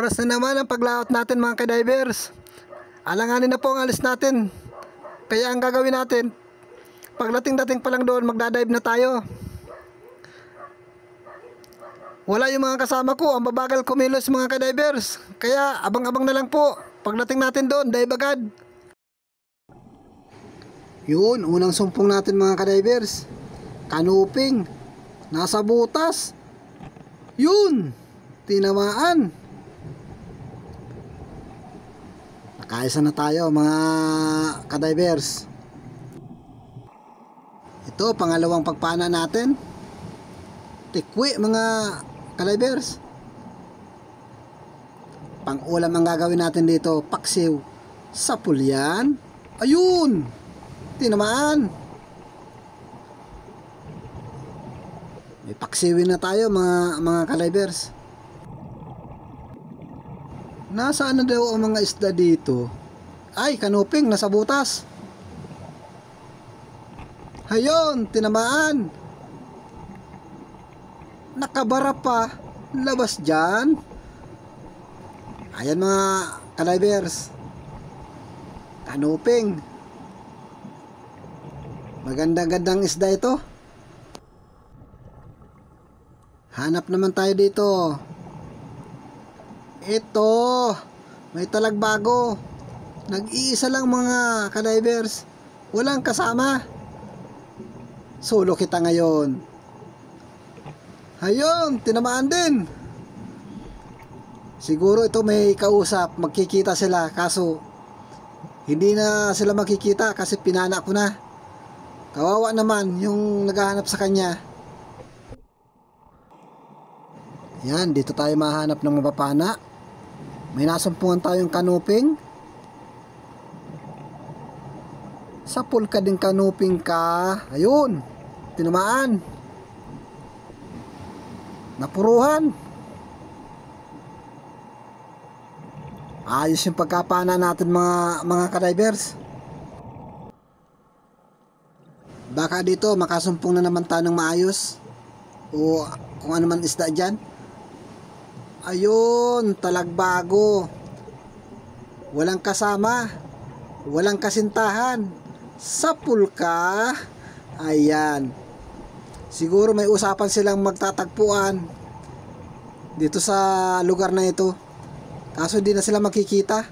Oras na naman ang paglaot natin mga ka-divers. Alanganin na po ang alis natin. Kaya ang gagawin natin, pagdating-dating pa lang doon, magdadive na tayo. Wala yung mga kasama ko, ang babagal kumilos mga ka-divers. Kaya abang-abang na lang po. Pagdating natin doon, dive agad. Yun, unang sumpong natin mga ka-divers. Kanuping. Nasa butas. Yun, tinamaan. Nakaisa na tayo mga ka-divers. Ito, pangalawang pagpana natin. Tikwi mga ka-divers. Pang-ulam ang gagawin natin dito, paksiw sa pulyan. Ayun, tinamaan. May paksiwin na tayo mga ka-divers. Nasaan na daw ang mga isda dito? Ay, kanuping, nasa butas. Hayon, tinamaan. Nakabara pa. Labas dyan. Ayan mga ka-divers. Kanuping. Magandang-gandang isda ito. Hanap naman tayo dito. Ito, may talagbago. Nag-iisa lang mga ka-divers. Walang kasama. Solo kita ngayon. Ayun, tinamaan din. Siguro ito may kausap. Magkikita sila. Kaso, hindi na sila magkikita kasi pinana ko na. Kawawa naman yung naghahanap sa kanya. Yan, dito tayo mahanap ng mapapana. May nasumpungan tayong kanuping. Sa pulka din kanuping ka. Ayun, tinamaan. Napuruhan. Ayos yung pagkapana natin mga ka-divers. Baka dito makasumpong na naman tayo ng maayos. O kung ano man isda dyan. Ayun, talagbago. Walang kasama. Walang kasintahan. Sa pulka. Ayan. Siguro may usapan silang magtatagpuan dito sa lugar na ito. Kaso hindi na sila makikita.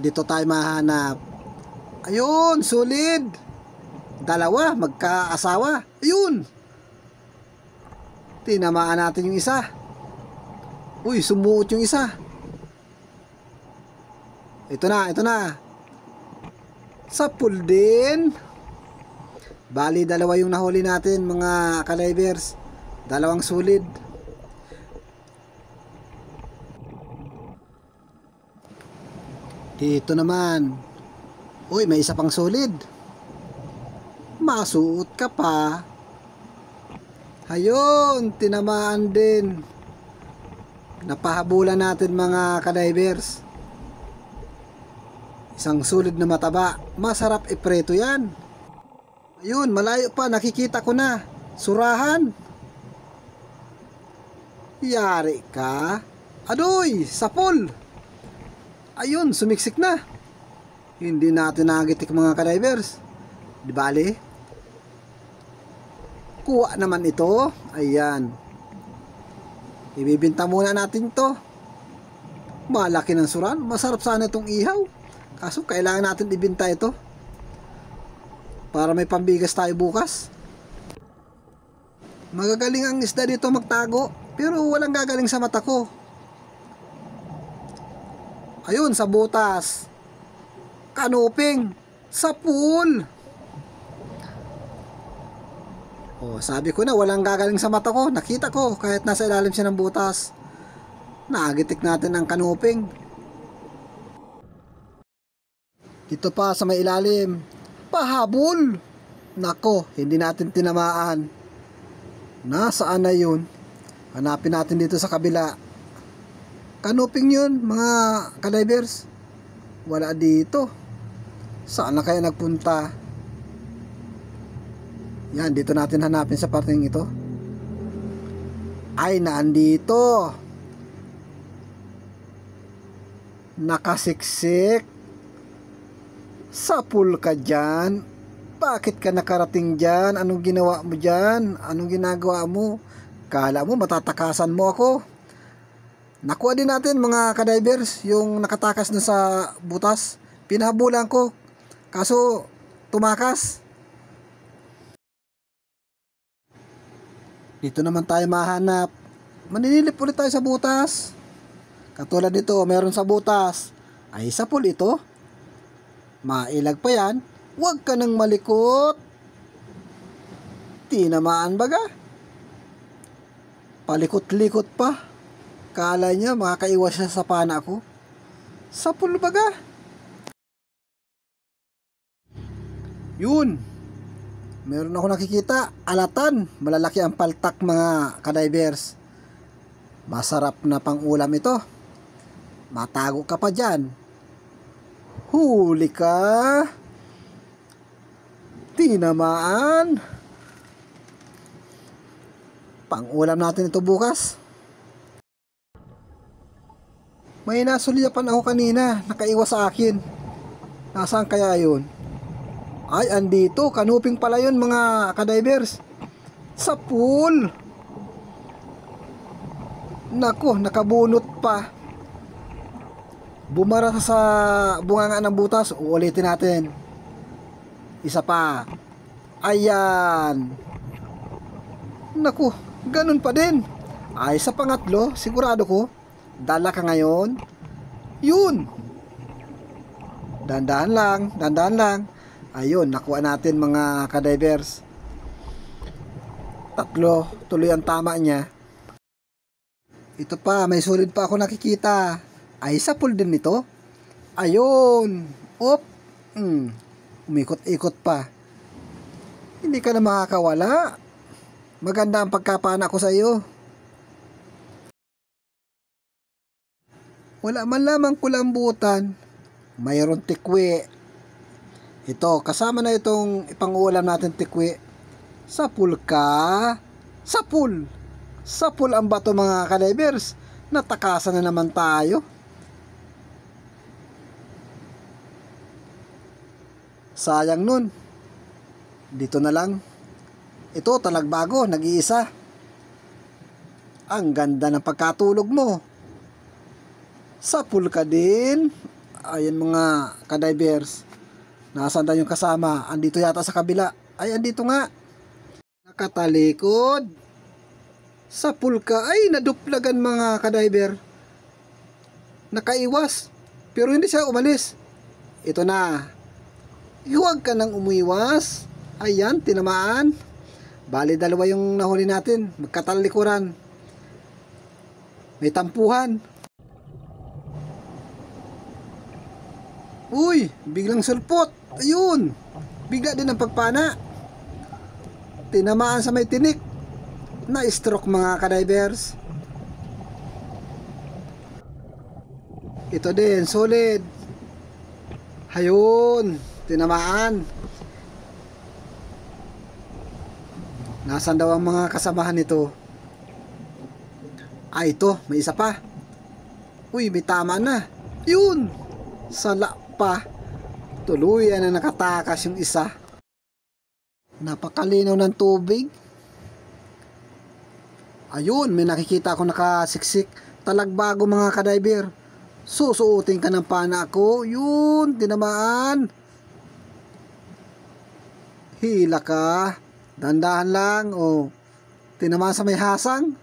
Dito tayo mahanap. Ayun, solid. Dalawa, magkaasawa. Ayun. Tinamaan natin yung isa. Uy, sumuot yung isa. Ito na. Sapul din. Bali, dalawa yung nahuli natin mga ka-divers. Dalawang solid. Dito naman. Uy, may isa pang solid. Masuot ka pa. Ayun, tinamaan din. Napahabulan natin mga ka-divers. Isang solid na mataba. Masarap ipreto yan. Ayun, malayo pa. Nakikita ko na. Surahan. Yari ka. Adoy, sapol. Ayun, sumiksik na. Hindi natin nagitik mga ka-divers. Di bali? Kuha naman ito. Ayan. Ibibinta muna natin to. Malaki ng suran. Masarap sana itong ihaw. Kaso kailangan natin ibinta ito para may pambigas tayo bukas. Magagaling ang isda dito magtago. Pero walang gagaling sa mata ko. Ayun, sa butas. Kanuping. Sa pool. Oh, sabi ko na walang gagaling sa mata ko. Nakita ko kahit nasa ilalim siya ng butas. Nagitik natin ang kanuping. Dito pa sa may ilalim. Pahabol. Nako, hindi natin tinamaan. Nasaan na yun? Hanapin natin dito sa kabila. Kanuping yun mga ka-divers. Wala dito. Saan na kaya nagpunta? Yan, dito natin hanapin sa parting ito. Ay, naandito. Nakasiksik. Sapul ka dyan. Bakit ka nakarating dyan? Anong ginawa mo dyan? Anong ginagawa mo? Kala mo matatakasan mo ako? Nakuha din natin mga kadivers yung nakatakas na sa butas. Pinahabulan ko. Kaso tumakas. Dito naman tayo mahanap. Maninilip ulit tayo sa butas. Katulad nito, meron sa butas. Ay sapul ito. Mailag pa yan. Huwag ka nang malikot. Tinamaan baga. Palikot-likot pa. Kala niya makakaiwas siya sa pana ko. Sapul baga. Yun. Meron ako nakikita. Alatan. Malalaki ang paltak mga kadivers. Masarap na pang ulam ito. Matago ka pa dyan. Huli ka. Tinamaan. Pang ulam natin ito bukas. May nasulyapan ako kanina. Nakaiwas sa akin. Nasaan kaya yun? Ay, andito. Kanuping pala yun mga kadivers. Sa pool. Nako, nakabunot pa. Bumara sa bunganga ng butas. Uulitin natin. Isa pa. Ayan. Naku, ganun pa din. Ay, sa pangatlo, sigurado ko. Dala ka ngayon. Yun. Dandahan lang, dandahan lang. Ayun, nakuha natin mga kadivers. Tatlo, tuloy ang tama niya. Ito pa, may sulit pa ako nakikita. Ay, sapul din nito. Ayun. Op. Umikot-ikot pa. Hindi ka na makakawala. Maganda ang pagkapana ko sa iyo. Wala man lamang kulambutan. Mayroon tikwi. Ito, kasama na itong ipangulam natin tikwi. Sapul ka. Sapul. Sapul ang bato mga kadivers. Natakasan na naman tayo. Sayang nun. Dito na lang. Ito talagbago, nag-iisa. Ang ganda ng pagkatulog mo. Sapul ka din. Ayan mga kadivers. Nasaan tayo yung kasama? Andito yata sa kabila. Ay, andito nga. Nakatalikod. Sapul ka. Ay, naduplagan mga kadiver. Nakaiwas. Pero hindi siya umalis. Ito na. Huwag ka nang umuiwas. Ayan, tinamaan. Bali, dalawa yung nahuli natin. Magkatalikuran. May tampuhan. Uy, biglang sulpot. Ayun. Bigla din ang pagpana. Tinamaan sa may tinik. Na-stroke mga kadivers. Ito din, solid. Hayun, tinamaan. Nasaan daw ang mga kasamahan nito? Ay, ito, may isa pa. Uy, may tama na. Yun, sala pa. Tuluyan na nakatakas yung isa. Napakalinaw ng tubig. Ayun, may nakikita ako nakasiksik. Talagbago mga kadiver. Susuotin ka ng pana ko. Yun, tinamaan. Hila ka. Dandahan lang. O, tinamaan sa may hasang.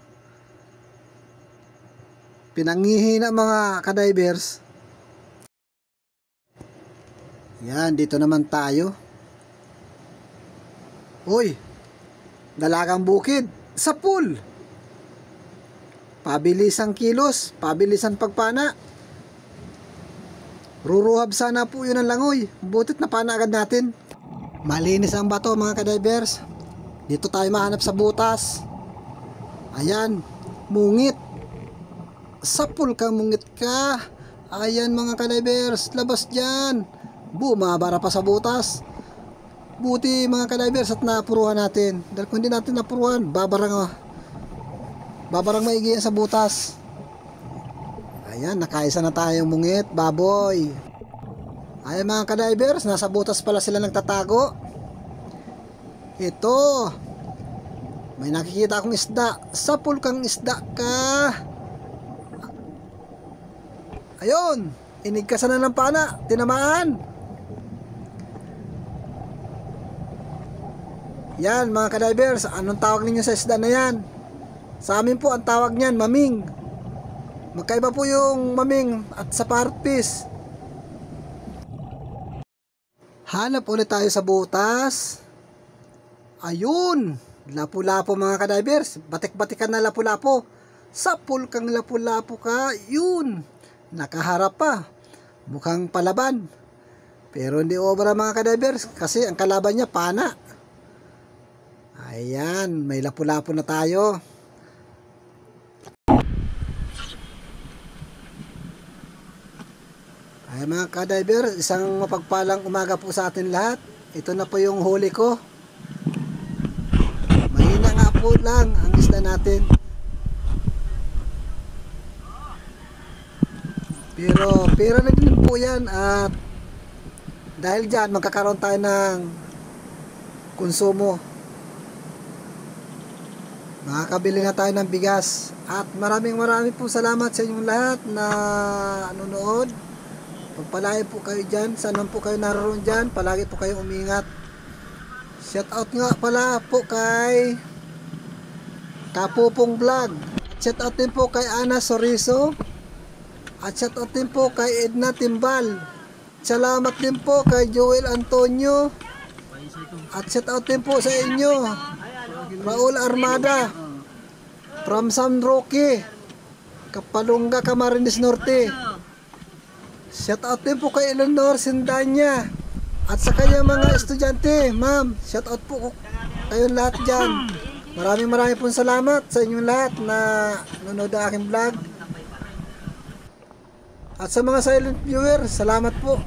Pinangihina mga kadivers. Yan, dito naman tayo. Uy, dalagang bukid. Sa pool. Pabilisang kilos, pabilisang pagpana. Ruruhab sana po yun ang langoy. Butit na pana agad natin. Malinis ang bato mga kadivers. Dito tayo mahanap sa butas. Ayan, mungit. Sapul ka, mungit ka. Ayan mga kadivers, labas dyan. Bumabara pa sa butas. Buti mga kadivers at napuruhan natin. Dahil kung hindi natin napuruhan, babarang maigi yan sa butas. Ayan, nakaisa na tayong mungit, baboy. Ayan mga ka-divers, nasa butas pala sila nagtatago. Ito, may nakikita akong isda. Sapul kang isda ka. Ayun, inigkasan na ng pana, tinamaan. Yan mga ka-divers, anong tawag ninyo sa isda na yan? Sa amin po ang tawag niyan, maming. Magkaiba po yung maming at sa parpis. Hanap ulit tayo sa butas. Ayun, lapu-lapo mga ka-divers. Batik-batikan na lapu-lapo. Sapul kang lapu-lapo ka. Yun, nakaharap pa. Mukhang palaban. Pero hindi obra mga ka-divers kasi ang kalaban niya pana. Ayan, may lapu-lapo na tayo. Ay mga ka-diver, isang mapagpalang umaga po sa atin lahat. Ito na po yung huli ko. Mahina nga po lang ang isda natin. Pero na din po yan at dahil dyan magkakaroon tayo ng konsumo. Makakabili na tayo ng bigas. At maraming po salamat sa inyong lahat na nanonood. Pagpalain po kayo dyan. Saan po kayo naroon dyan. Palagi po kayong umingat. Shout out nga pala po kay Kapupong Vlog. Shout out din po kay Ana Soriso. At shout out din po kay Edna Timbal. Salamat din po kay Joel Antonio. At shout out din po sa inyo Raul Armada from San Roque, Kapalunga, Camarines Norte. Shout out din po kay Eleanor Sindanya at sa kanyang mga estudyante. Ma'am, shout out po kayong lahat dyan. Maraming pong salamat sa inyong lahat na nanonood ang aking vlog. At sa mga silent viewer, salamat po.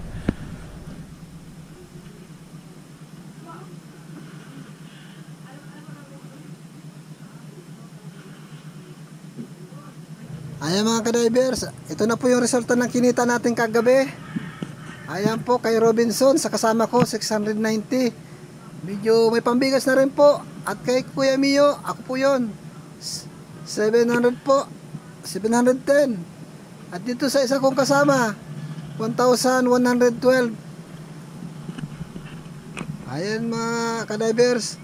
Ayan mga ka-divers, ito na po yung resulta ng kinita natin kagabi. Ayan po kay Robinson sa kasama ko 690. Medyo may pambigas na rin po. At kay Kuya Mio, ako po yun 700 po, 710. At dito sa isa kong kasama 1112. Ayan mga ka-divers,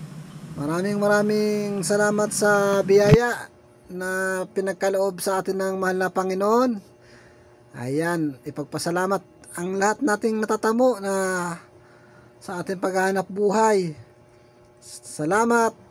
maraming salamat sa biyaya na pinagkaloob sa atin ng mahal na Panginoon. Ayan, ipagpasalamat ang lahat nating natatamo na sa ating paghahanap buhay. Salamat.